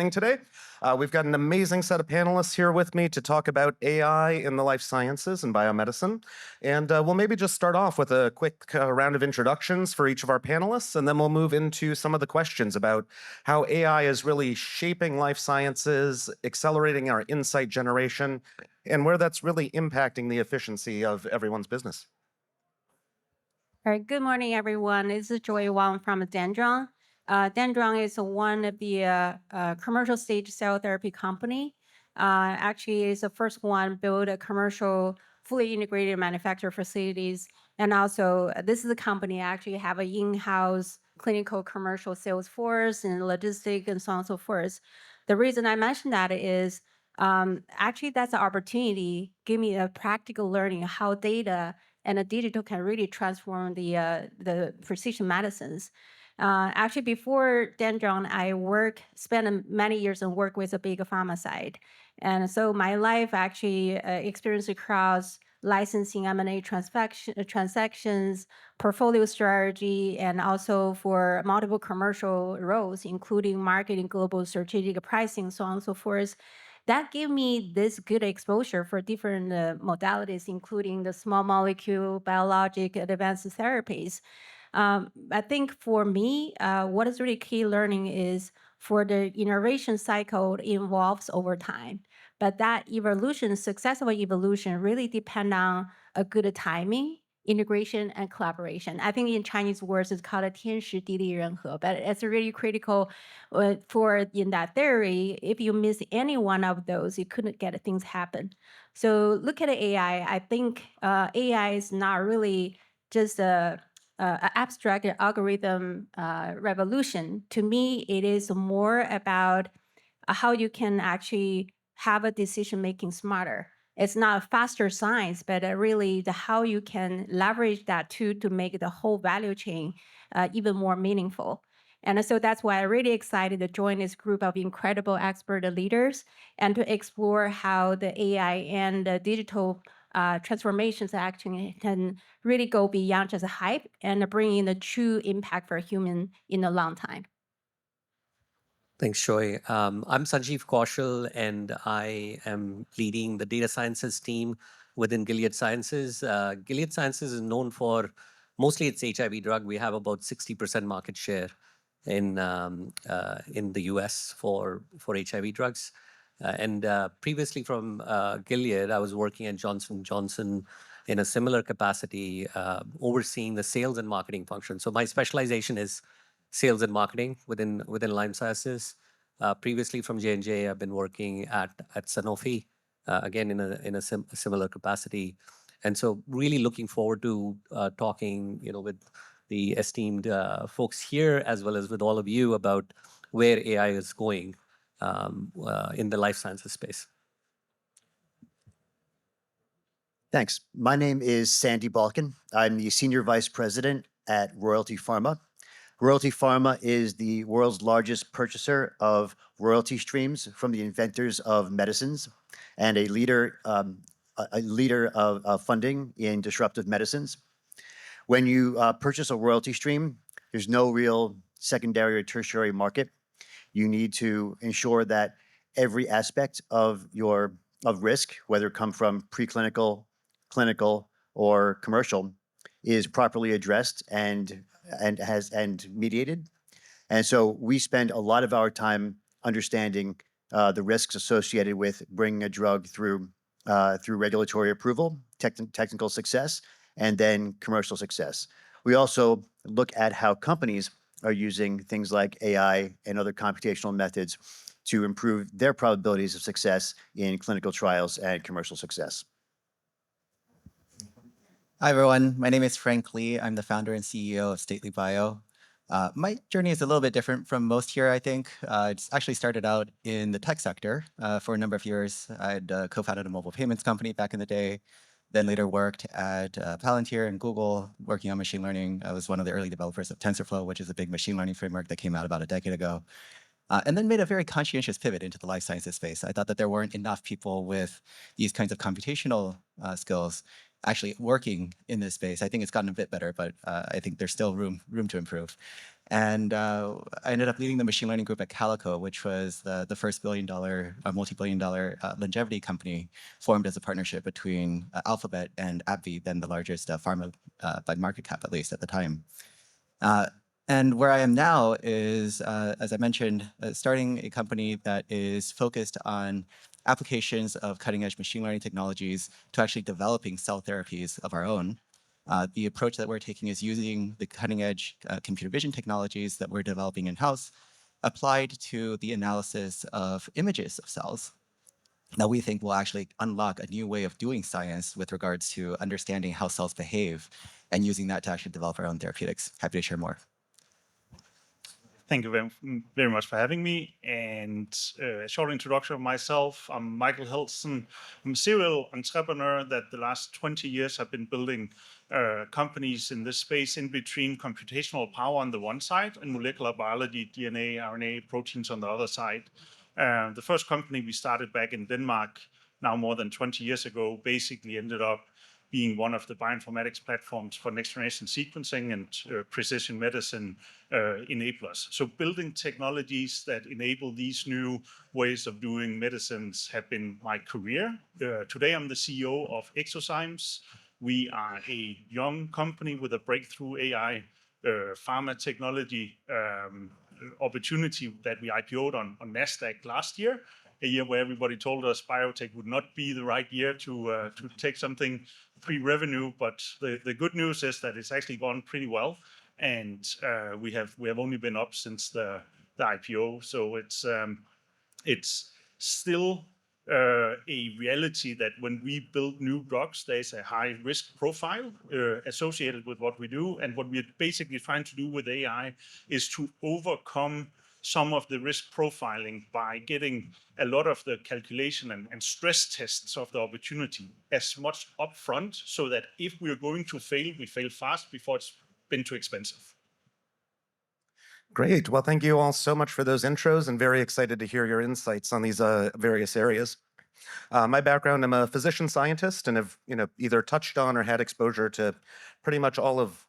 happening today. We've got an amazing set of panelists here with me to talk about AI in the life sciences and biomedicine. And we'll maybe just start off with a quick round of introductions for each of our panelists, and then we'll move into some of the questions about how AI is really shaping life sciences, accelerating our insight generation, and where that's really impacting the efficiency of everyone's business. All right, good morning, everyone. This is Joy Wang from Dendreon. Dendreon is one of the commercial stage cell therapy company. Actually, it's the first one build a commercial fully integrated manufacturer facilities. And also, this is a company actually have an in-house clinical commercial sales force and logistic and so on and so forth. The reason I mention that is actually that's an opportunity, give me a practical learning how data and the digital can really transform the precision medicines. Actually, before Dendreon, I spent many years and work with a big pharma side. And so my life actually experienced across licensing, M&A transactions, portfolio strategy, and also for multiple commercial roles, including marketing, global strategic pricing, so on and so forth. That gave me this good exposure for different modalities, including the small molecule, biologic, advanced therapies. I think for me, what is really key learning is for the innovation cycle involves over time. But that evolution, successful evolution, really depend on a good timing, integration, and collaboration. I think in Chinese words, it's called 天时地利人和, but it's really critical for in that theory. If you miss any one of those, you couldn't get things happen. So look at AI. I think AI is not really just a abstract algorithm revolution. To me, it is more about how you can actually have a decision making smarter. It's not a faster science, but really how you can leverage that to make the whole value chain even more meaningful. And so that's why I'm really excited to join this group of incredible expert leaders and to explore how the AI and the digital transformations actually can really go beyond just a hype and bring in a true impact for human in a long time. Thanks, Joy. I'm Sanjeev Kaushal, and I am leading the data sciences team within Gilead Sciences. Gilead Sciences is known for mostly its HIV drug. We have about 60% market share in the US for HIV drugs. And previously from Gilead, I was working at Johnson & Johnson in a similar capacity, overseeing the sales and marketing function. So my specialization is sales and marketing within life sciences. Previously from J&J, I've been working at Sanofi, again in a similar capacity. And so really looking forward to talking with the esteemed folks here, as well as with all of you, about where AI is going in the life sciences space. Thanks. My name is Sandy Balkin. I'm the Senior Vice President at Royalty Pharma. Royalty Pharma is the world's largest purchaser of royalty streams from the inventors of medicines and a leader of funding in disruptive medicines. When you purchase a royalty stream, there's no real secondary or tertiary market. You need to ensure that every aspect of risk, whether it come from preclinical, clinical, or commercial, is properly addressed and mediated. And so we spend a lot of our time understanding the risks associated with bringing a drug through regulatory approval, technical success, and then commercial success. We also look at how companies are using things like AI and other computational methods to improve their probabilities of success in clinical trials and commercial success. Hi, everyone. My name is Frank Lee. I'm the founder and CEO of Stately Bio. My journey is a little bit different from most here, I think. It actually started out in the tech sector for a number of years. I'd co-founded a mobile payments company back in the day, then later worked at Palantir and Google, working on machine learning. I was one of the early developers of TensorFlow, which is a big machine learning framework that came out about a decade ago. And then made a very conscientious pivot into the life sciences space. I thought that there weren't enough people with these kinds of computational skills actually working in this space. I think it's gotten a bit better, but I think there's still room to improve. And I ended up leading the machine learning group at 𝐂𝐈'𝐬, which was the first billion-dollar, multi-billion-dollar longevity company formed as a partnership between Alphabet and AbbVie, then the largest pharma by market cap, at least at the time. And where I am now is, as I mentioned, starting a company that is focused on applications of cutting-edge machine learning technologies to actually developing cell therapies of our own. The approach that we're taking is using the cutting-edge computer vision technologies that we're developing in-house applied to the analysis of images of cells that we think will actually unlock a new way of doing science with regards to understanding how cells behave and using that to actually develop our own therapeutics. Happy to share more. Thank you very much for having me. And a short introduction of myself. I'm Michael Heltzen. I'm a serial entrepreneur that the last 20 years have been building companies in this space in between computational power on the one side and molecular biology, DNA, RNA, proteins on the other side. The first company we started back in Denmark, now more than 20 years ago, basically ended up being one of the bioinformatics platforms for next-generation sequencing and precision medicine enablers. So building technologies that enable these new ways of doing medicines have been my career. Today, I'm the CEO of 𝐒XoZymes. We are a young company with a breakthrough AI pharma technology opportunity that we IPO'd on Nasdaq last year, a year where everybody told us biotech would not be the right year to take something pre-revenue, but the good news is that it's actually gone pretty well, and we have only been up since the IPO. So it's still a reality that when we build new drugs, there's a high risk profile associated with what we do, and what we're basically trying to do with AI is to overcome some of the risk profiling by getting a lot of the calculation and stress tests of the opportunity as much upfront, so that if we're going to fail, we fail fast before it's been too expensive. Great. Well, thank you all so much for those intros, and very excited to hear your insights on these various areas. My background, I'm a physician scientist and have either touched on or had exposure to pretty much all of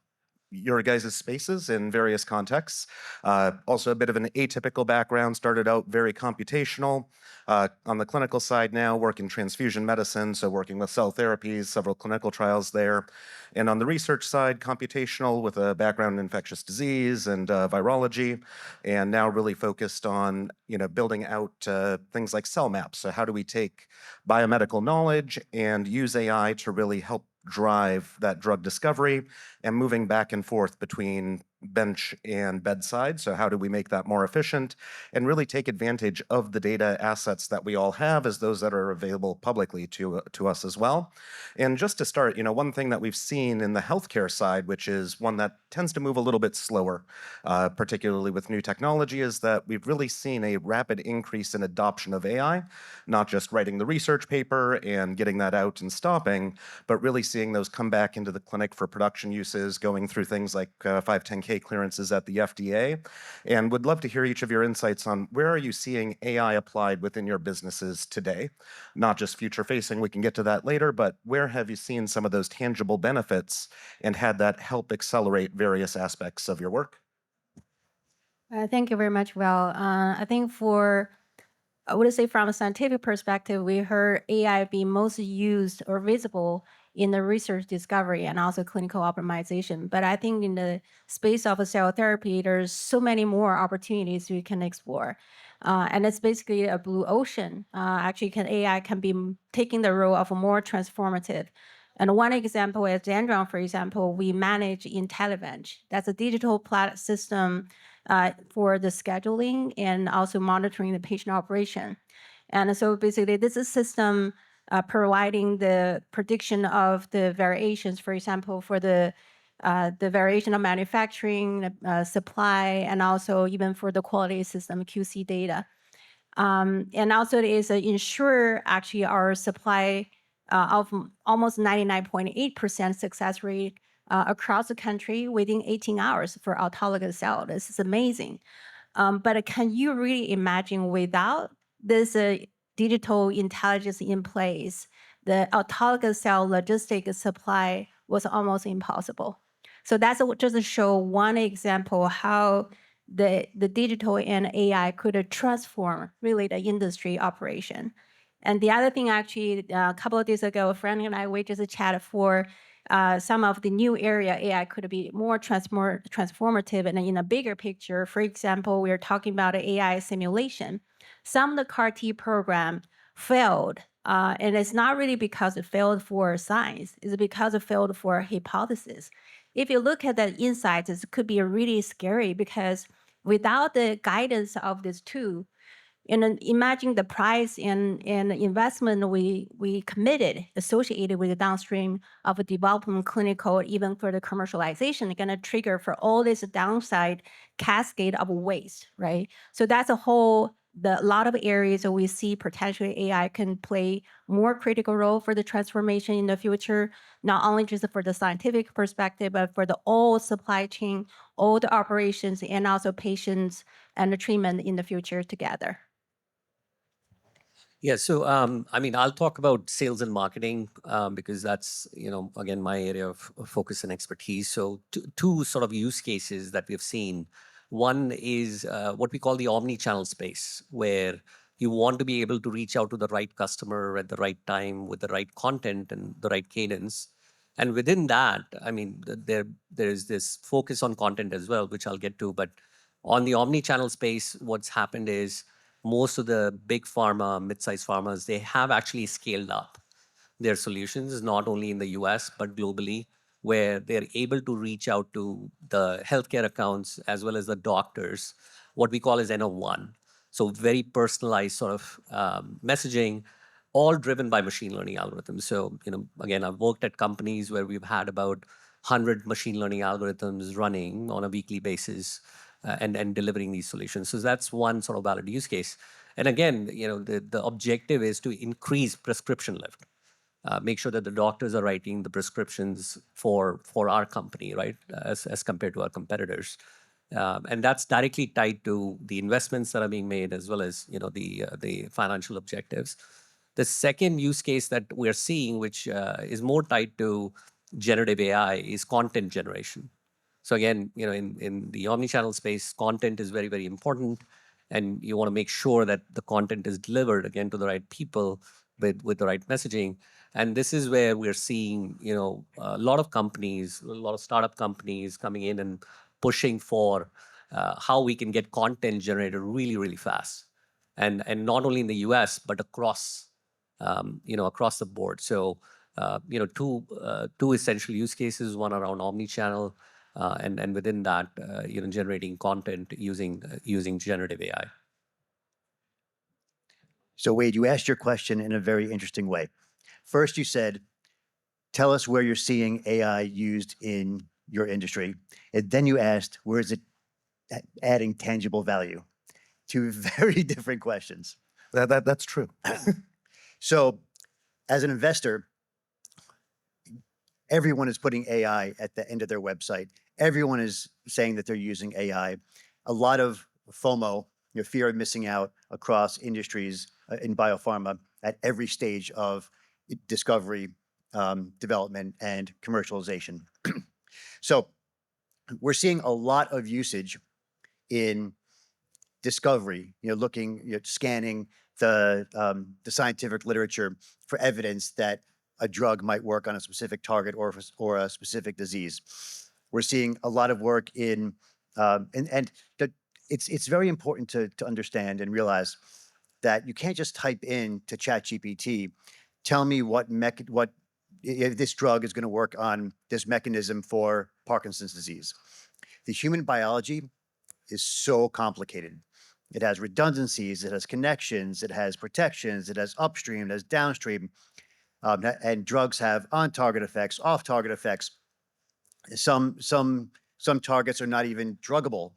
your guys' spaces in various contexts. Also a bit of an atypical background, started out very computational. On the clinical side now, work in transfusion medicine, so working with cell therapies, several clinical trials there. And on the research side, computational with a background in infectious disease and virology, and now really focused on building out things like cell maps. So how do we take biomedical knowledge and use AI to really help drive that drug discovery and moving back and forth between bench and bedside. So how do we make that more efficient and really take advantage of the data assets that we all have as those that are available publicly to us as well. And just to start, one thing that we've seen in the healthcare side, which is one that tends to move a little bit slower, particularly with new technology, is that we've really seen a rapid increase in adoption of AI, not just writing the research paper and getting that out and stopping, but really seeing those come back into the clinic for production uses, going through things like 510(k) clearances at the FDA. And would love to hear each of your insights on where are you seeing AI applied within your businesses today? Not just future facing, we can get to that later, but where have you seen some of those tangible benefits and had that help accelerate various aspects of your work? Thank you very much, Will. I think I would say from a scientific perspective, we heard AI be most used or visible in the research discovery and also clinical optimization. But I think in the space of cell therapy, there's so many more opportunities we can explore. And it's basically a blue ocean. Actually, AI can be taking the role of a more transformative. And one example is Dendreon, for example, we manage 𝐁𝐈'𝐬. That's a digital system for the scheduling and also monitoring the patient operation. And so basically, this is a system providing the prediction of the variations, for example, for the variation of manufacturing, supply, and also even for the quality system QC data. And also it is ensure actually our supply of almost 99.8% success rate across the country within 18 hours for autologous cell. This is amazing. But can you really imagine without this digital intelligence in place, the autologous cell logistic supply was almost impossible. So that's just to show one example how the digital and AI could transform really the industry operation. And the other thing, actually, a couple of days ago, Frank and I, we just chatted for some of the new area AI could be more transformative and in a bigger picture. For example, we are talking about AI simulation. Some of the CAR T program failed, and it's not really because it failed for science, it's because it failed for hypothesis. If you look at the insights, it could be really scary because without the guidance of this tool, and then imagine the price and investment we committed associated with the downstream of development, clinical, even for the commercialization, going to trigger for all this downside cascade of waste, right? So that's a lot of areas that we see potentially AI can play more critical role for the transformation in the future, not only just for the scientific perspective, but for the all supply chain, all the operations, and also patients and the treatment in the future together. Yeah, so I mean, I'll talk about sales and marketing because that's, again, my area of focus and expertise. So two sort of use cases that we've seen. One is what we call the omni-channel space, where you want to be able to reach out to the right customer at the right time with the right content and the right cadence. And within that, I mean, there's this focus on content as well, which I'll get to. But on the omni-channel space, what's happened is most of the big pharma, mid-sized pharmas, they have actually scaled up their solutions, not only in the US, but globally, where they're able to reach out to the healthcare accounts as well as the doctors, what we call as N-of-1. So very personalized sort of messaging, all driven by machine learning algorithms. So, again, I've worked at companies where we've had about 100 machine learning algorithms running on a weekly basis and delivering these solutions. So that's one sort of valid use case. And again, the objective is to increase prescription lift. Make sure that the doctors are writing the prescriptions for our company, right, as compared to our competitors. And that's directly tied to the investments that are being made as well as the financial objectives. The second use case that we're seeing, which is more tied to generative AI, is content generation. So again, in the omnichannel space, content is very, very important, and you want to make sure that the content is delivered again to the right people with the right messaging. And this is where we're seeing, a lot of companies, a lot of startup companies coming in and pushing for how we can get content generated really, really fast, and not only in the US but across, across the board. So, two essential use cases: one around omnichannel, and within that, generating content using generative AI. So Wade, you asked your question in a very interesting way. First, you said, tell us where you're seeing AI used in your industry. And then you asked, where is it adding tangible value? Two very different questions. That's true. So as an investor, everyone is putting AI at the end of their website. Everyone is saying that they're using AI. A lot of FOMO, fear of missing out across industries in biopharma at every stage of discovery, development, and commercialization. So we're seeing a lot of usage in discovery, scanning the scientific literature for evidence that a drug might work on a specific target or a specific disease. We're seeing a lot of work in, it's very important to understand and realize that you can't just type in to ChatGPT, tell me if this drug is going to work on this mechanism for Parkinson's disease. The human biology is so complicated. It has redundancies, it has connections, it has protections, it has upstream, it has downstream, and drugs have on-target effects, off-target effects. Some targets are not even druggable,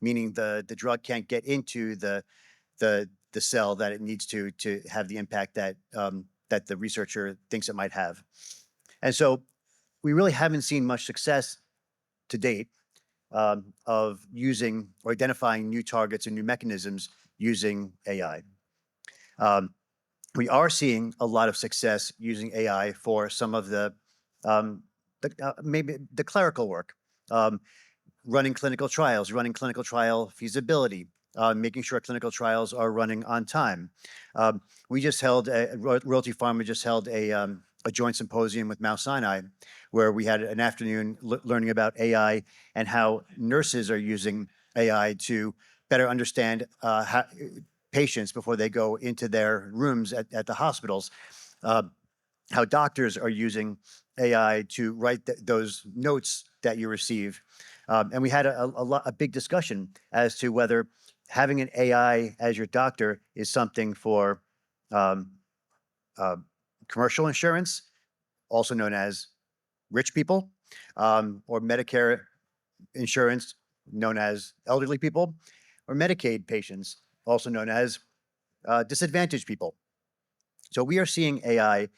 meaning the drug can't get into the cell that it needs to have the impact that that the researcher thinks it might have. And so we really haven't seen much success to date of using or identifying new targets and new mechanisms using AI. We are seeing a lot of success using AI for some of maybe the clerical work. running clinical trials, running clinical trial feasibility, making sure clinical trials are running on time. We just held, Royalty Pharma just held a joint symposium with Mount Sinai, where we had an afternoon learning about AI and how nurses are using AI to better understand patients before they go into their rooms at the hospitals. How doctors are using AI to write those notes that you receive. And we had a big discussion as to whether having an AI as your doctor is something for commercial insurance, also known as rich people, or Medicare insurance, known as elderly people, or Medicaid patients, also known as disadvantaged people. So we are seeing AI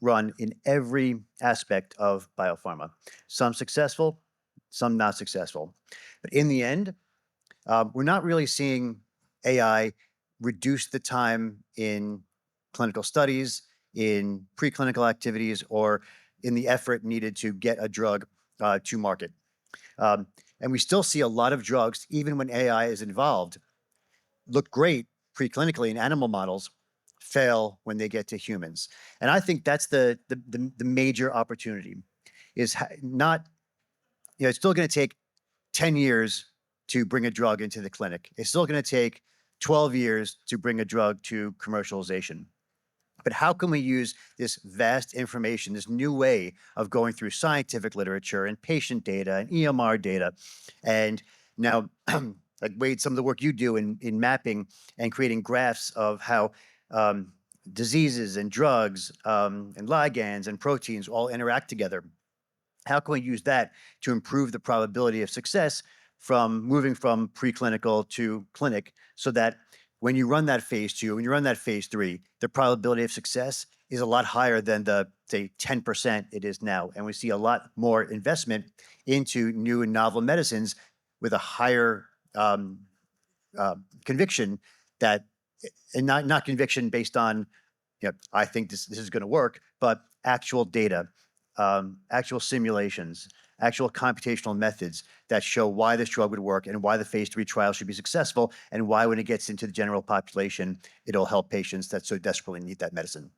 run in every aspect of biopharma, some successful, some not successful. But in the end, we're not really seeing AI reduce the time in clinical studies, in preclinical activities, or in the effort needed to get a drug to market. And we still see a lot of drugs, even when AI is involved, look great preclinically in animal models, fail when they get to humans. And I think that's the major opportunity, is not, it's still going to take 10 years to bring a drug into the clinic. It's still going to take 12 years to bring a drug to commercialization. But how can we use this vast information, this new way of going through scientific literature and patient data and EMR data, and now, like Wade, some of the work you do in mapping and creating graphs of how diseases and drugs and ligands and proteins all interact together. How can we use that to improve the probability of success from moving from preclinical to clinic, so that when you run that phase 2, when you run that phase 3, the probability of success is a lot higher than the, say, 10% it is now. And we see a lot more investment into new and novel medicines with a higher conviction that, and not conviction based on, I think this is going to work, but actual data, actual simulations, actual computational methods that show why this drug would work and why the phase 3 trial should be successful, and why when it gets into the general population, it'll help patients that so desperately need that medicine.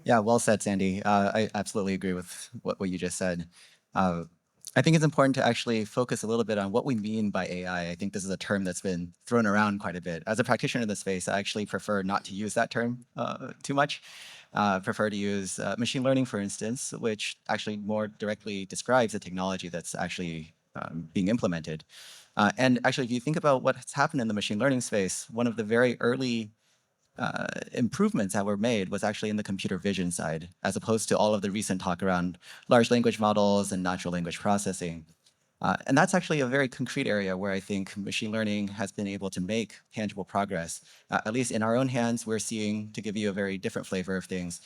Yeah, well said, Sandy. I absolutely agree with what you just said. I think it's important to actually focus a little bit on what we mean by AI. I think this is a term that's been thrown around quite a bit. As a practitioner in this space, I actually prefer not to use that term too much. Prefer to use machine learning, for instance, which actually more directly describes the technology that's actually being implemented. And actually, if you think about what's happened in the machine learning space, one of the very early improvements that were made was actually in the computer vision side, as opposed to all of the recent talk around large language models and natural language processing. And that's actually a very concrete area where I think machine learning has been able to make tangible progress. At least in our own hands, we're seeing, to give you a very different flavor of things,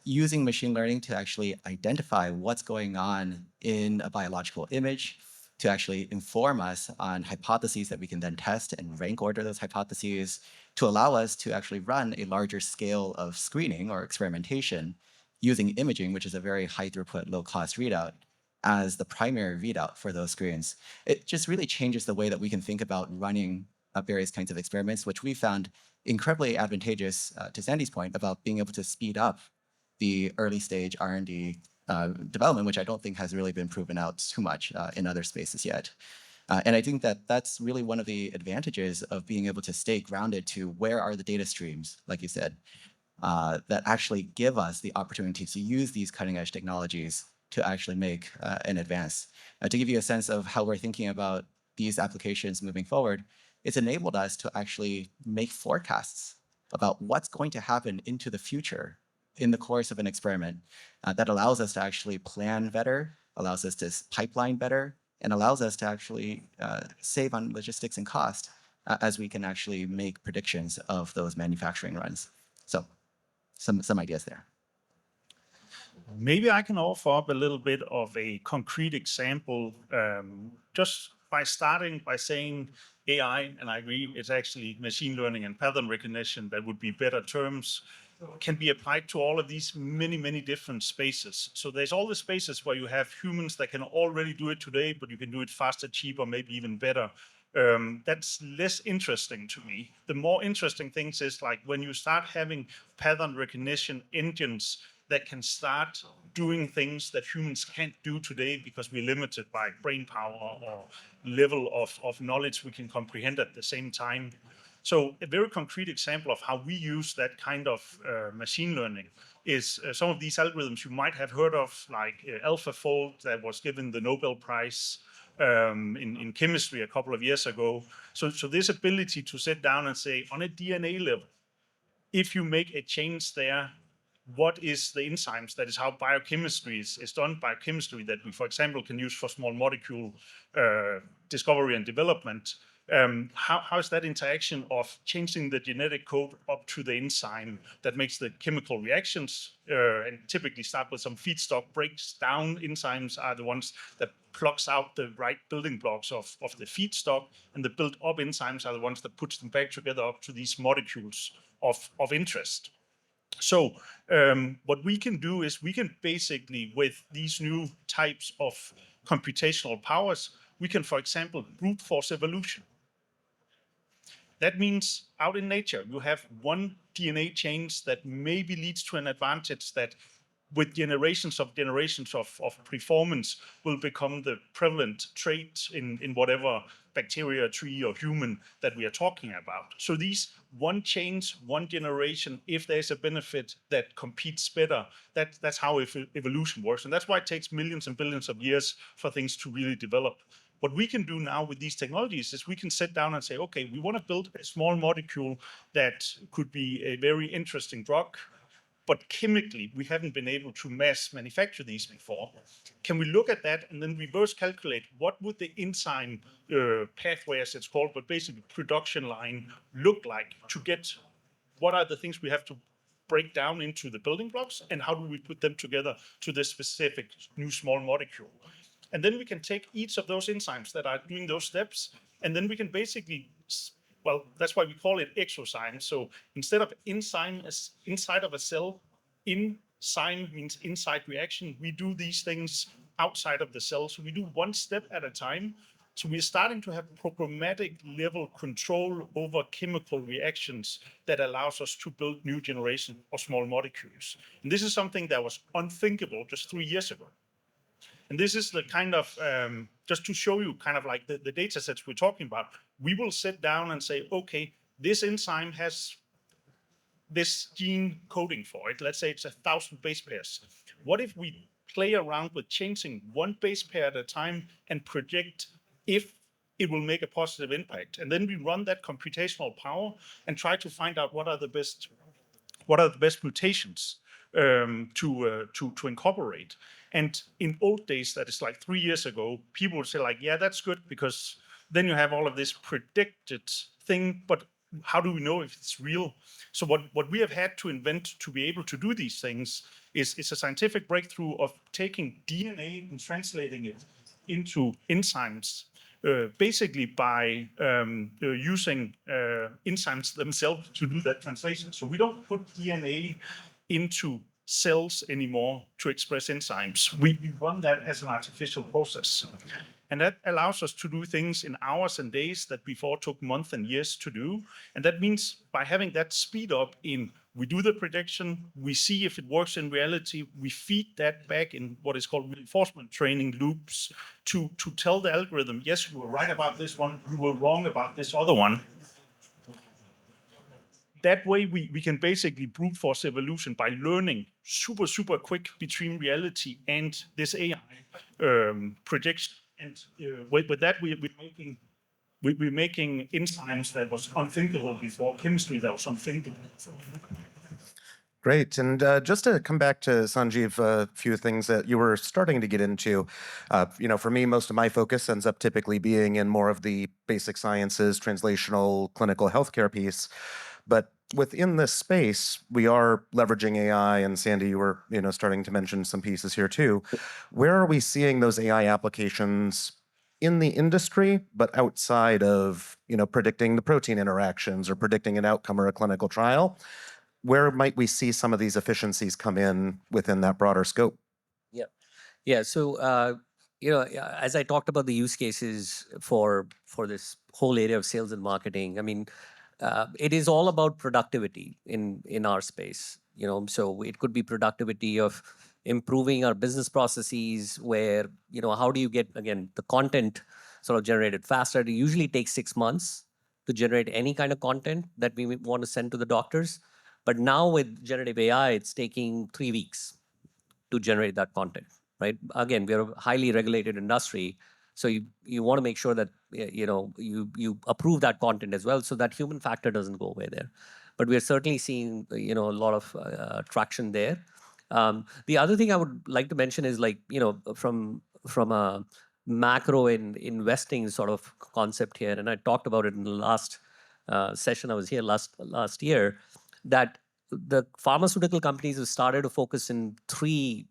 using machine learning to actually identify what's going on in a biological image, to actually inform us on hypotheses that we can then test and rank order those hypotheses, to allow us to actually run a larger scale of screening or experimentation using imaging, which is a very high throughput, low cost readout, as the primary readout for those screens. It just really changes the way that we can think about running various kinds of experiments, which we found incredibly advantageous, to Sandy's point, about being able to speed up the early stage R&D development, which I don't think has really been proven out too much in other spaces yet. And I think that that's really one of the advantages of being able to stay grounded to where are the data streams, like you said, that actually give us the opportunity to use these cutting edge technologies to actually make an advance. To give you a sense of how we're thinking about these applications moving forward, it's enabled us to actually make forecasts about what's going to happen into the future in the course of an experiment that allows us to actually plan better, allows us to pipeline better, and allows us to actually save on logistics and cost as we can actually make predictions of those manufacturing runs. So some ideas there. Maybe I can offer up a little bit of a concrete example, just by starting by saying AI, and I agree, it's actually machine learning and pattern recognition that would be better terms. can be applied to all of these many different spaces. So there's all the spaces where you have humans that can already do it today, but you can do it faster, cheaper, maybe even better. That's less interesting to me. The more interesting things is like when you start having pattern recognition engines that can start doing things that humans can't do today because we're limited by brain power or level of knowledge we can comprehend at the same time. So a very concrete example of how we use that kind of machine learning is some of these algorithms you might have heard of, like AlphaFold that was given the Nobel Prize in chemistry a couple of years ago. So this ability to sit down and say, on a DNA level, if you make a change there, what is the enzymes? That is how biochemistry is done. Biochemistry that we, for example, can use for small molecule discovery and development. How is that interaction of changing the genetic code up to the enzyme that makes the chemical reactions and typically start with some feedstock, breaks down enzymes are the ones that plucks out the right building blocks of the feedstock, and the built up enzymes are the ones that puts them back together up to these molecules of interest. So what we can do is we can basically, with these new types of computational powers, we can, for example, brute force evolution. That means out in nature, you have one DNA change that maybe leads to an advantage that with generations of performance will become the prevalent trait in whatever bacteria, tree, or human that we are talking about. So these one change, one generation, if there's a benefit that competes better, that's how evolution works. And that's why it takes millions and billions of years for things to really develop. What we can do now with these technologies is we can sit down and say, okay, we want to build a small molecule that could be a very interesting drug, but chemically, we haven't been able to mass manufacture these before. Can we look at that and then reverse calculate what would the enzyme pathway, as it's called, but basically production line look like to get what are the things we have to break down into the building blocks and how do we put them together to this specific new small molecule? And then we can take each of those enzymes that are doing those steps, and then we can basically, well, that's why we call it eXoZymes. So instead of enzyme as inside of a cell, enzyme means inside reaction. We do these things outside of the cell. So we do one step at a time. So we're starting to have programmatic level control over chemical reactions that allows us to build new generation of small molecules. And this is something that was unthinkable just 3 years ago. And this is the kind of, just to show you kind of like the data sets we're talking about, we will sit down and say, okay, this enzyme has this gene coding for it. Let's say it's 1,000 base pairs. What if we play around with changing one base pair at a time and predict if it will make a positive impact? And then we run that computational power and try to find out what are the best mutations to incorporate. And in old days, that is like 3 years ago, people would say like, yeah, that's good because then you have all of this predicted thing, but how do we know if it's real? So what we have had to invent to be able to do these things is a scientific breakthrough of taking DNA and translating it into enzymes, basically by using enzymes themselves to do that translation. So we don't put DNA into cells anymore to express enzymes. We run that as an artificial process. And that allows us to do things in hours and days that before took months and years to do. And that means by having that speed up in, we do the prediction, we see if it works in reality, we feed that back in what is called reinforcement training loops to tell the algorithm, yes, you were right about this one, you were wrong about this other one. That way, we can basically brute force evolution by learning super quick between reality and this AI prediction. And with that, we're making enzymes that was unthinkable before, chemistry that was unthinkable before. Great. And just to come back to Sanjeev, a few things that you were starting to get into. For me, most of my focus ends up typically being in more of the basic sciences, translational, clinical healthcare piece. But within this space, we are leveraging AI, and Sandy, you were starting to mention some pieces here too. Where are we seeing those AI applications in the industry, but outside of predicting the protein interactions or predicting an outcome or a clinical trial? where might we see some of these efficiencies come in within that broader scope? Yeah. So, as I talked about the use cases for this whole area of sales and marketing, I mean, it is all about productivity in our space. So it could be productivity of improving our business processes, where how do you get again the content sort of generated faster? It usually takes 6 months to generate any kind of content that we want to send to the doctors, but now with generative AI, it's taking 3 weeks to generate that content, right? Again, we are a highly regulated industry, so you want to make sure that you approve that content as well, so that human factor doesn't go away there. But we are certainly seeing a lot of traction there. The other thing I would like to mention is from a macro and investing sort of concept here, and I talked about it in the last session I was here last year, that the pharmaceutical companies have started to focus in 3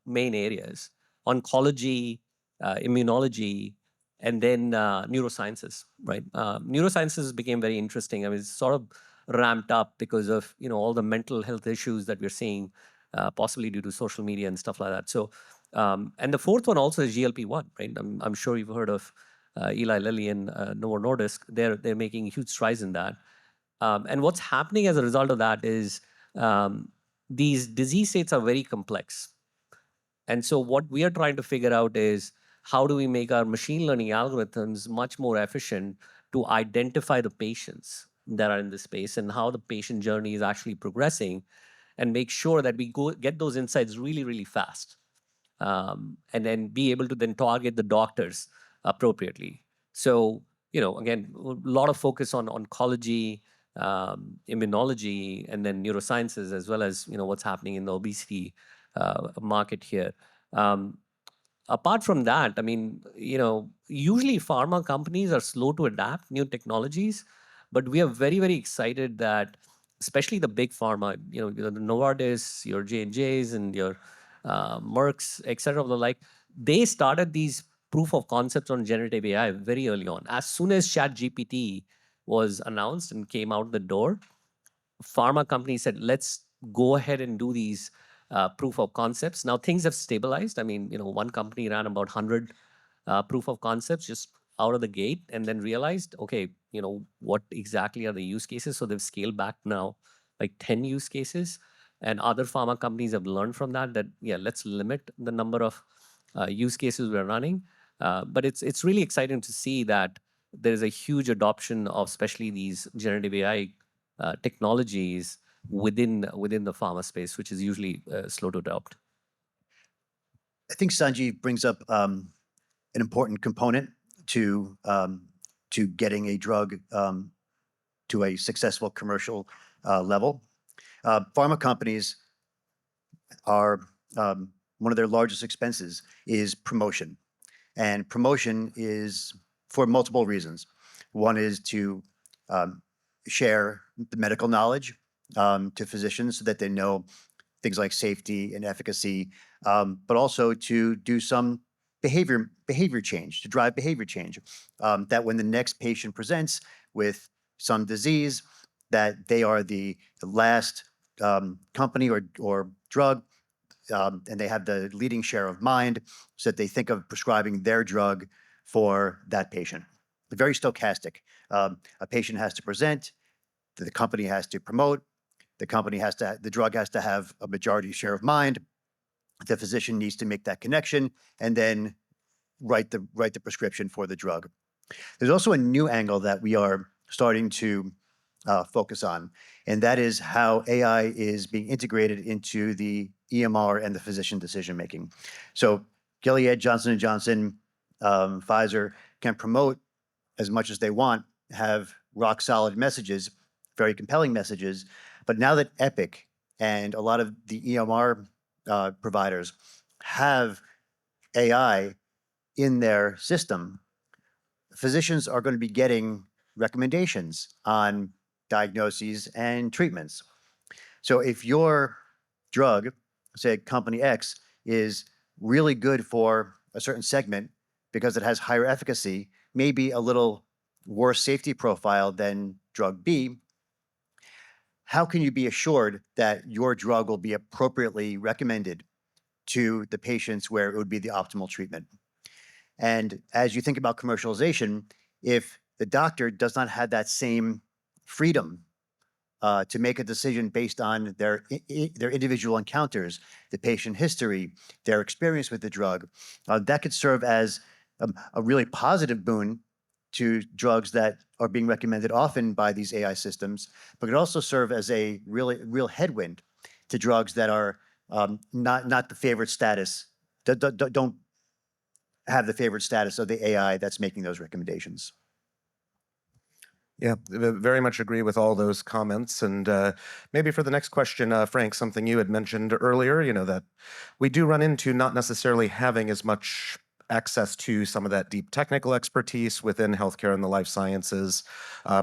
main areas: oncology, immunology, and then neurosciences, right? Neurosciences became very interesting. I mean, it's sort of ramped up because of all the mental health issues that we're seeing, possibly due to social media and stuff like that. So, and the fourth one also is GLP-1, right? I'm sure you've heard of Eli Lilly and Novo Nordisk. They're making huge strides in that. And what's happening as a result of that is these disease states are very complex. And so what we are trying to figure out is, how do we make our machine learning algorithms much more efficient to identify the patients that are in this space and how the patient journey is actually progressing, and make sure that we get those insights really, really fast, and then be able to then target the doctors appropriately. So, again, a lot of focus on oncology, immunology, and then neurosciences, as well as what's happening in the obesity market here. Apart from that, I mean, usually pharma companies are slow to adapt new technologies, but we are very, very excited that, especially the big pharma, the Novartis, your J&Js, and your Mercks, et cetera, the like, they started these proof of concepts on generative AI very early on. As soon as ChatGPT was announced and came out the door, pharma companies said, let's go ahead and do these proof of concepts. Now things have stabilized. I mean, one company ran about 100 proof of concepts just out of the gate, and then realized, okay, what exactly are the use cases? So they've scaled back now like 10 use cases. And other pharma companies have learned from that, yeah, let's limit the number of use cases we're running. But it's really exciting to see that there's a huge adoption of especially these generative AI technologies within the pharma space, which is usually slow to adopt. I think Sanjeev brings up an important component to getting a drug to a successful commercial level. Pharma companies are one of their largest expenses is promotion, and promotion is for multiple reasons. One is to share the medical knowledge to physicians so that they know things like safety and efficacy, but also to do some behavior change, to drive behavior change, that when the next patient presents with some disease, that they are the last company or drug, and they have the leading share of mind, so that they think of prescribing their drug for that patient. Very stochastic. A patient has to present, the company has to promote, the drug has to have a majority share of mind, the physician needs to make that connection, and then write the prescription for the drug. There's also a new angle that we are starting to focus on, and that is how AI is being integrated into the EMR and the physician decision-making. So Gilead, Johnson & Johnson, Pfizer can promote as much as they want, have rock-solid messages, very compelling messages, but now that Epic and a lot of the EMR providers have AI in their system, physicians are going to be getting recommendations on diagnoses and treatments. So if your drug, say company X, is really good for a certain segment because it has higher efficacy, maybe a little worse safety profile than drug B, how can you be assured that your drug will be appropriately recommended to the patients where it would be the optimal treatment? And as you think about commercialization, if the doctor does not have that same freedom to make a decision based on their individual encounters, the patient history, their experience with the drug, that could serve as a really positive boon to drugs that are being recommended often by these AI systems, but could also serve as a real headwind to drugs that are not the favorite status, don't have the favorite status of the AI that's making those recommendations. Yeah, very much agree with all those comments. And maybe for the next question, Frank, something you had mentioned earlier, that we do run into not necessarily having as much access to some of that deep technical expertise within healthcare and the life sciences,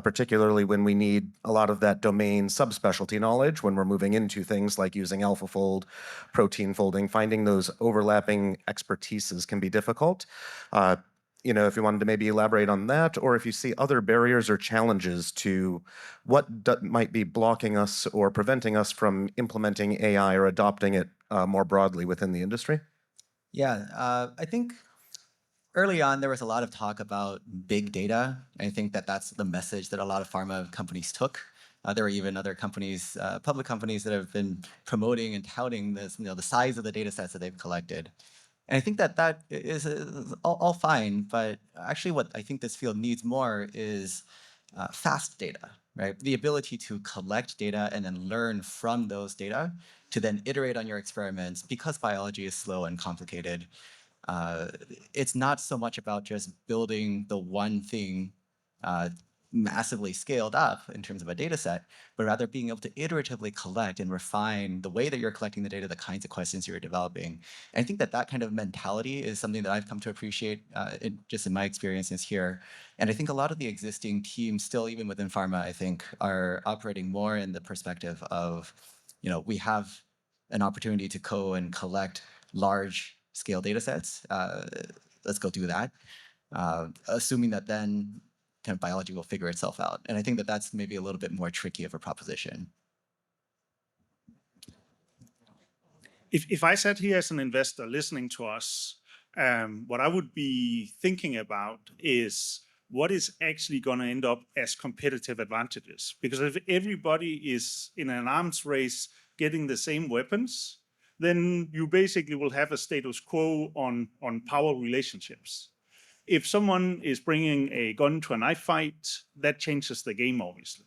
particularly when we need a lot of that domain subspecialty knowledge when we're moving into things like using AlphaFold, protein folding. Finding those overlapping expertises can be difficult. If you wanted to maybe elaborate on that, or if you see other barriers or challenges to what might be blocking us or preventing us from implementing AI or adopting it more broadly within the industry? Yeah, I think early on, there was a lot of talk about big data. I think that that's the message that a lot of pharma companies took. There were even other companies, public companies, that have been promoting and touting this, the size of the data sets that they've collected. And I think that that is all fine, but actually what I think this field needs more is fast data, right? The ability to collect data and then learn from those data to then iterate on your experiments. Because biology is slow and complicated, it's not so much about just building the one thing massively scaled up in terms of a data set, but rather being able to iteratively collect and refine the way that you're collecting the data, the kinds of questions you're developing. And I think that that kind of mentality is something that I've come to appreciate just in my experiences here. And I think a lot of the existing teams still, even within pharma, I think, are operating more in the perspective of, we have an opportunity to and collect large scale data sets. Let's go do that. Assuming that then kind of biology will figure itself out. And I think that that's maybe a little bit more tricky of a proposition. If I sat here as an investor listening to us, what I would be thinking about is what is actually going to end up as competitive advantages. Because if everybody is in an arms race getting the same weapons, then you basically will have a status quo on power relationships. If someone is bringing a gun to a knife fight, that changes the game, obviously.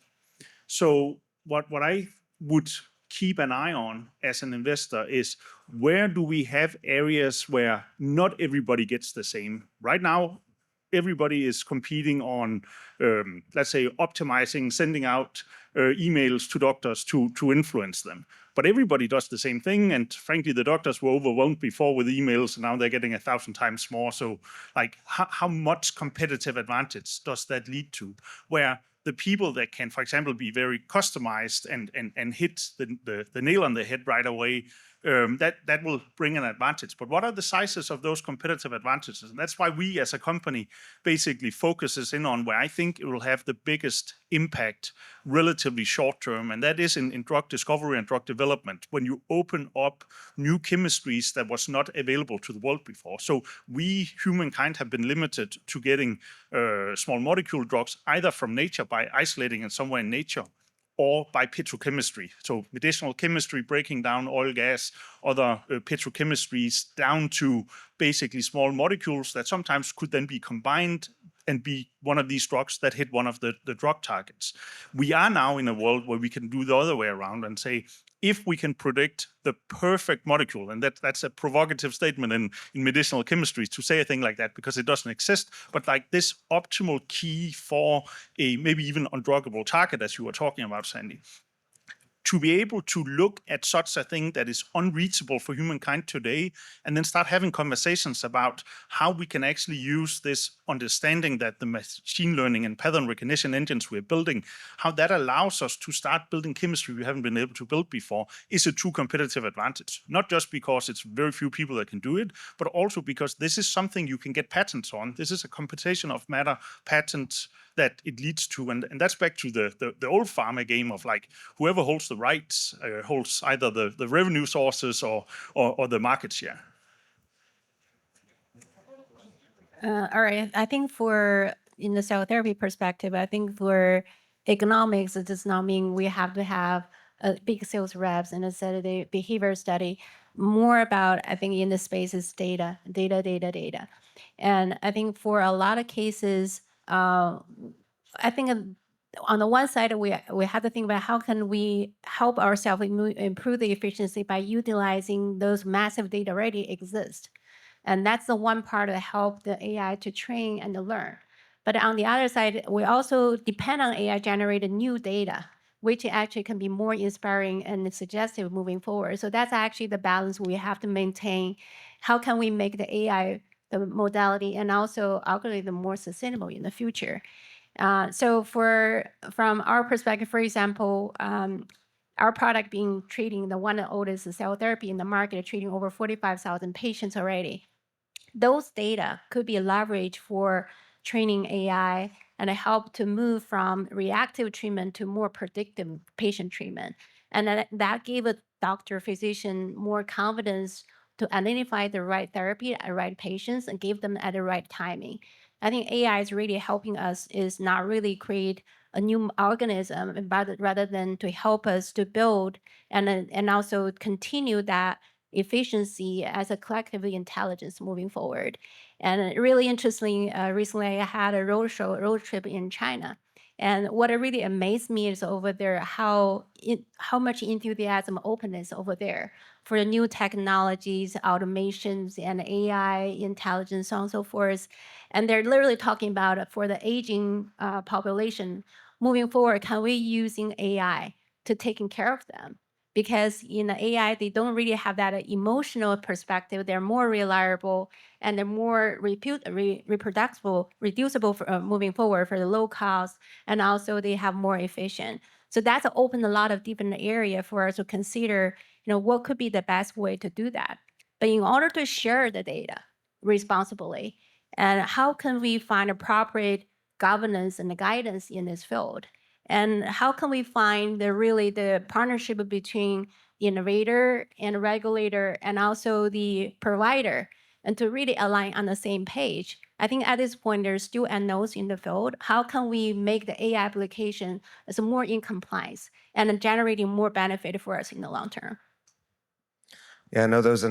So what I would keep an eye on as an investor is, where do we have areas where not everybody gets the same? Right now, everybody is competing on, let's say, optimizing, sending out emails to doctors to influence them. But everybody does the same thing. And frankly, the doctors were overwhelmed before with emails, and now they're getting 1,000 times more. So like, how much competitive advantage does that lead to? Where the people that can, for example, be very customized and hit the nail on the head right away, that will bring an advantage. But what are the sizes of those competitive advantages? And that's why we as a company basically focuses in on where I think it will have the biggest impact relatively short term. And that is in drug discovery and drug development, when you open up new chemistries that was not available to the world before. So we, humankind, have been limited to getting small molecule drugs either from nature by isolating it somewhere in nature, or by petrochemistry. So medicinal chemistry, breaking down oil, gas, other petrochemistries down to basically small molecules that sometimes could then be combined and be one of these drugs that hit one of the drug targets. We are now in a world where we can do the other way around and say, if we can predict the perfect molecule, and that's a provocative statement in medicinal chemistry to say a thing like that, because it doesn't exist, but like this optimal key for a maybe even undruggable target, as you were talking about, Sandy, to be able to look at such a thing that is unreachable for humankind today, and then start having conversations about how we can actually use this understanding that the machine learning and pattern recognition engines we're building, how that allows us to start building chemistry we haven't been able to build before, is a true competitive advantage. Not just because it's very few people that can do it, but also because this is something you can get patents on. This is a computation of matter patent that it leads to, and that's back to the old pharma game of like whoever holds the rights holds either the revenue sources or the market share. All right. I think in the cell therapy perspective, I think for economics, it does not mean we have to have a big sales reps and a set of the behavior study. More about, I think, in the space is data. And I think for a lot of cases, I think on the one side, we have to think about how can we help ourselves improve the efficiency by utilizing those massive data already exist. And that's the one part that help the AI to train and to learn. But on the other side, we also depend on AI generated new data, which actually can be more inspiring and suggestive moving forward. So that's actually the balance we have to maintain. How can we make the AI, the modality, and also algorithm more sustainable in the future? So from our perspective, for example, our product being treating the one of the oldest cell therapy in the market, treating over 45,000 patients already. Those data could be leveraged for training AI and help to move from reactive treatment to more predictive patient treatment. And that gave a doctor, physician more confidence to identify the right therapy at the right patients and give them at the right timing. I think AI is really helping us is not really create a new organism, but rather than to help us to build and also continue that efficiency as a collective intelligence moving forward. And really interestingly, recently I had a road trip in China. And what really amazed me is over there how much enthusiasm, openness over there for the new technologies, automations, and AI, intelligence, so on and so forth. And they're literally talking about for the aging population, moving forward, can we using AI to taking care of them? Because in the AI, they don't really have that emotional perspective. They're more reliable and they're more reproducible for, moving forward for the low cost, and also they have more efficient. So that's opened a lot of different area for us to consider, what could be the best way to do that. But in order to share the data responsibly, and how can we find appropriate governance and the guidance in this field? And how can we find the partnership between the innovator and regulator and also the provider, and to really align on the same page? I think at this point, there's still unknowns in the field. How can we make the AI application as more in compliance and generating more benefit for us in the long term? Yeah, no, those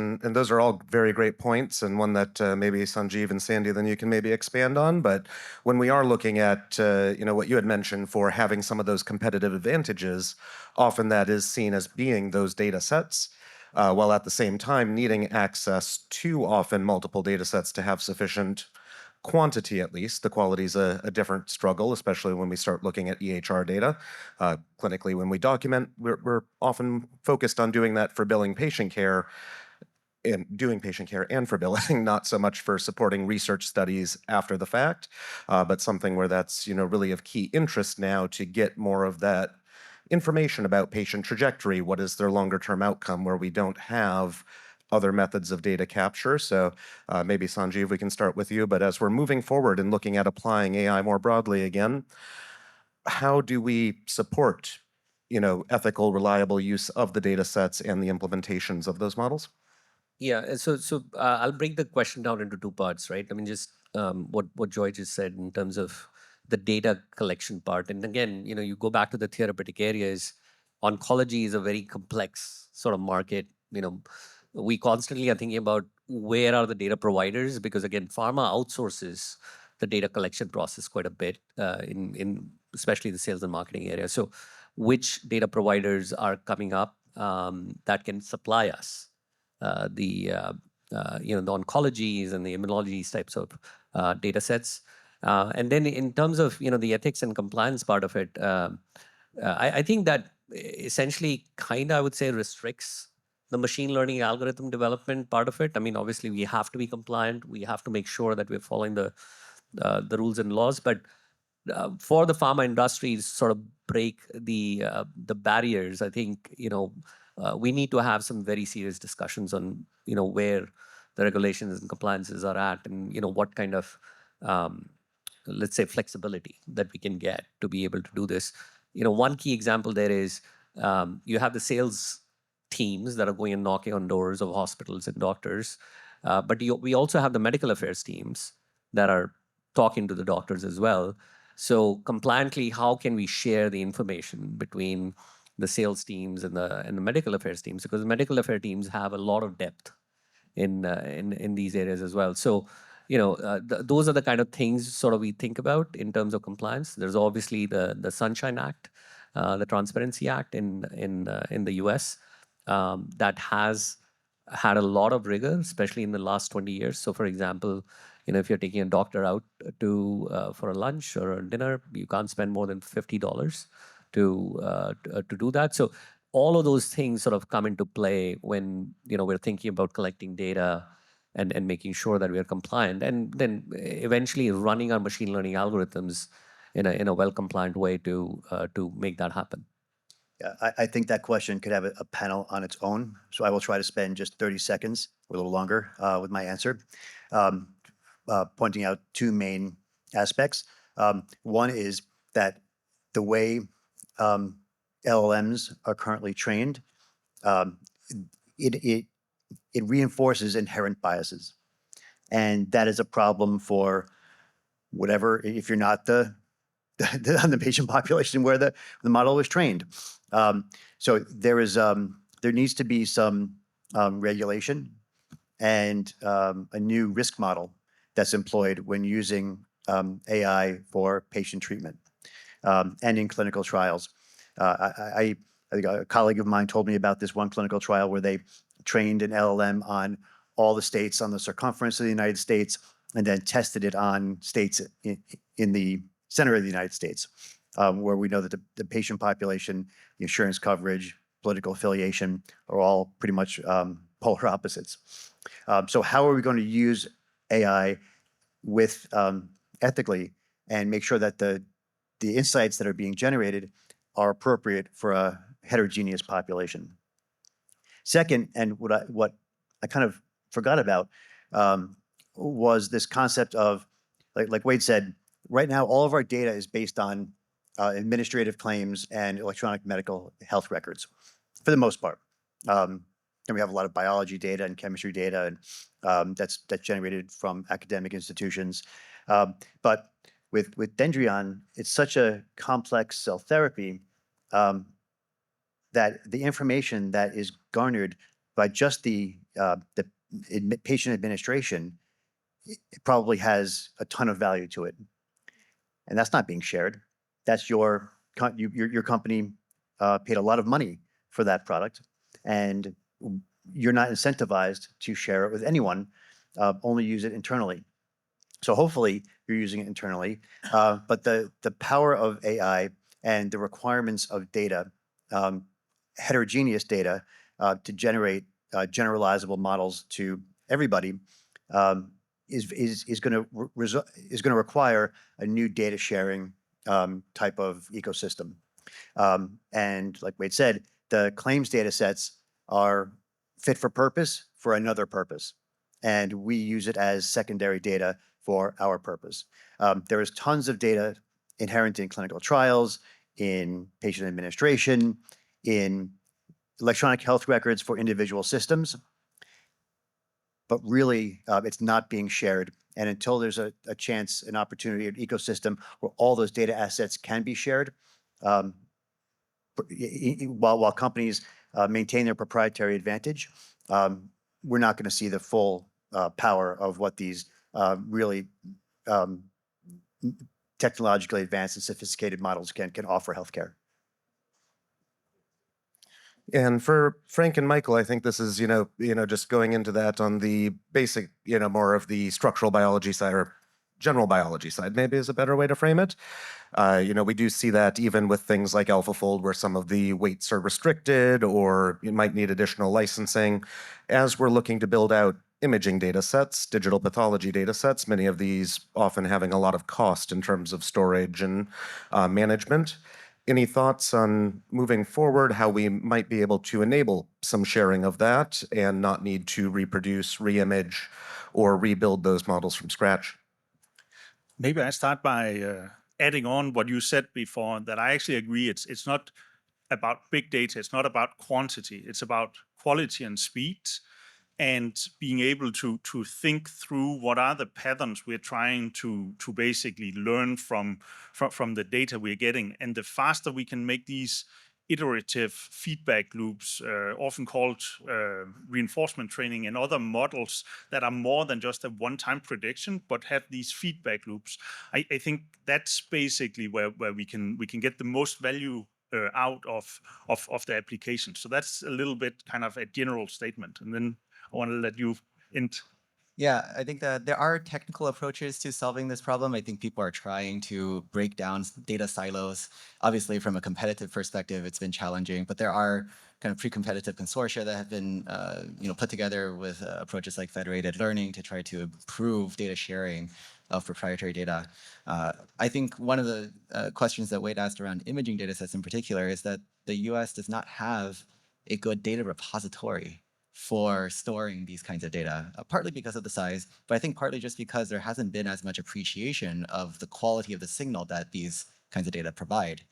are all very great points, and one that maybe Sanjeev and Sandy, then you can maybe expand on. But when we are looking at what you had mentioned for having some of those competitive advantages, often that is seen as being those data sets, while at the same time needing access to often multiple data sets to have sufficient quantity, at least. The quality is a different struggle, especially when we start looking at EHR data. Clinically, when we document, we're often focused on doing that for billing patient care and doing patient care and for billing, not so much for supporting research studies after the fact, but something where that's really of key interest now to get more of that information about patient trajectory. What is their longer term outcome where we don't have other methods of data capture? So maybe Sanjeev, we can start with you, but as we're moving forward and looking at applying AI more broadly again, how do we support ethical, reliable use of the data sets and the implementations of those models? Yeah, so I'll break the question down into two parts, right? I mean, just what Joy just said in terms of the data collection part. And again, you go back to the therapeutic areas, oncology is a very complex sort of market. We constantly are thinking about where are the data providers, because again, pharma outsources the data collection process quite a bit in especially the sales and marketing area. So which data providers are coming up that can supply us the oncologies and the immunologies types of data sets. And then in terms of the ethics and compliance part of it, I think that essentially I would say restricts the machine learning algorithm development part of it. I mean, obviously we have to be compliant. We have to make sure that we're following the the rules and laws. But for the pharma industry to sort of break the barriers, I think we need to have some very serious discussions on where the regulations and compliances are at, and what kind of let's say flexibility that we can get to be able to do this. One key example there is you have the sales teams that are going and knocking on doors of hospitals and doctors, but we also have the medical affairs teams that are talking to the doctors as well. So compliantly, how can we share the information between the sales teams and the medical affairs teams? Because the medical affairs teams have a lot of depth in these areas as well. So those are the kind of things sort of we think about in terms of compliance. There's obviously the Sunshine Act, the Transparency Act in the US that has had a lot of rigor, especially in the last 20 years. So, for example, if you're taking a doctor out for a lunch or a dinner, you can't spend more than $50 to do that. So, all of those things sort of come into play when we're thinking about collecting data and making sure that we are compliant, and then eventually running our machine learning algorithms in a well-compliant way to make that happen. Yeah, I think that question could have a panel on its own. So I will try to spend just 30 seconds or a little longer with my answer, pointing out two main aspects. One is that the way LLMs are currently trained, it reinforces inherent biases. And that is a problem for whatever, if you're not on the patient population where the model was trained. So there needs to be some regulation and a new risk model that's employed when using AI for patient treatment and in clinical trials. I think a colleague of mine told me about this one clinical trial where they trained an LLM on all the states on the circumference of the United States and then tested it on states in the center of the United States, where we know that the patient population, the insurance coverage, political affiliation are all pretty much polar opposites. So how are we going to use AI with ethically and make sure that the insights that are being generated are appropriate for a heterogeneous population? Second, and what I kind of forgot about was this concept of, like Wade said, right now all of our data is based on administrative claims and electronic medical health records, for the most part. And we have a lot of biology data and chemistry data, and that's generated from academic institutions. But with Dendreon, it's such a complex cell therapy that the information that is garnered by just the patient administration, it probably has a ton of value to it, and that's not being shared. That's your company paid a lot of money for that product, and you're not incentivized to share it with anyone. Only use it internally. So hopefully you're using it internally, but the power of AI and the requirements of data, heterogeneous data, to generate generalizable models to everybody is going to require a new data sharing type of ecosystem. And like Wade said, the claims data sets are fit for purpose for another purpose, and we use it as secondary data for our purpose. There is tons of data inherent in clinical trials, in patient administration, in electronic health records for individual systems, but really it's not being shared. And until there's a chance, an opportunity, an ecosystem where all those data assets can be shared, while companies maintain their proprietary advantage, we're not going to see the full power of what these really technologically advanced and sophisticated models can offer healthcare. And for Frank and Michael, I think this is, just going into that on the basic, more of the structural biology side or general biology side, maybe is a better way to frame it. We do see that even with things like AlphaFold, where some of the weights are restricted or you might need additional licensing. As we're looking to build out imaging data sets, digital pathology data sets, many of these often having a lot of cost in terms of storage and management. Any thoughts on moving forward, how we might be able to enable some sharing of that and not need to reproduce, re-image, or rebuild those models from scratch? Maybe I start by adding on what you said before, that I actually agree. It's not about big data. It's not about quantity. It's about quality and speed, and being able to think through what are the patterns we're trying to basically learn from the data we're getting. And the faster we can make these iterative feedback loops, often called reinforcement training, and other models that are more than just a one-time prediction, but have these feedback loops, I think that's basically where we can get the most value out of the application. So that's a little bit kind of a general statement, and then I want to let you end. Yeah, I think that there are technical approaches to solving this problem. I think people are trying to break down data silos. Obviously, from a competitive perspective, it's been challenging, but there are kind of pre-competitive consortia that have been put together with approaches like federated learning to try to improve data sharing of proprietary data. I think one of the questions that Wade asked around imaging data sets in particular is that the US does not have a good data repository for storing these kinds of data, partly because of the size, but I think partly just because there hasn't been as much appreciation of the quality of the signal that these kinds of data provide.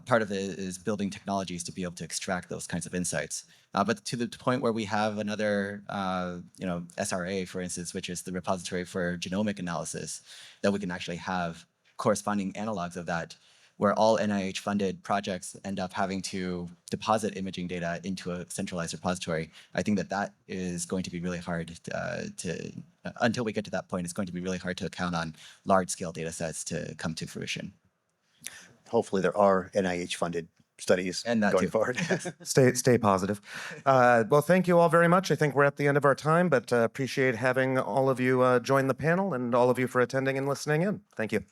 Part of it is building technologies to be able to extract those kinds of insights. But to the point where we have another, SRA, for instance, which is the repository for genomic analysis, that we can actually have corresponding analogs of that, where all NIH-funded projects end up having to deposit imaging data into a centralized repository. I think that is going to be really hard until we get to that point, it's going to be really hard to count on large-scale data sets to come to fruition. Hopefully there are NIH-funded studies And that going too. forward. Stay positive. Well, thank you all very much. I think we're at the end of our time, but appreciate having all of you join the panel and all of you for attending and listening in. Thank you.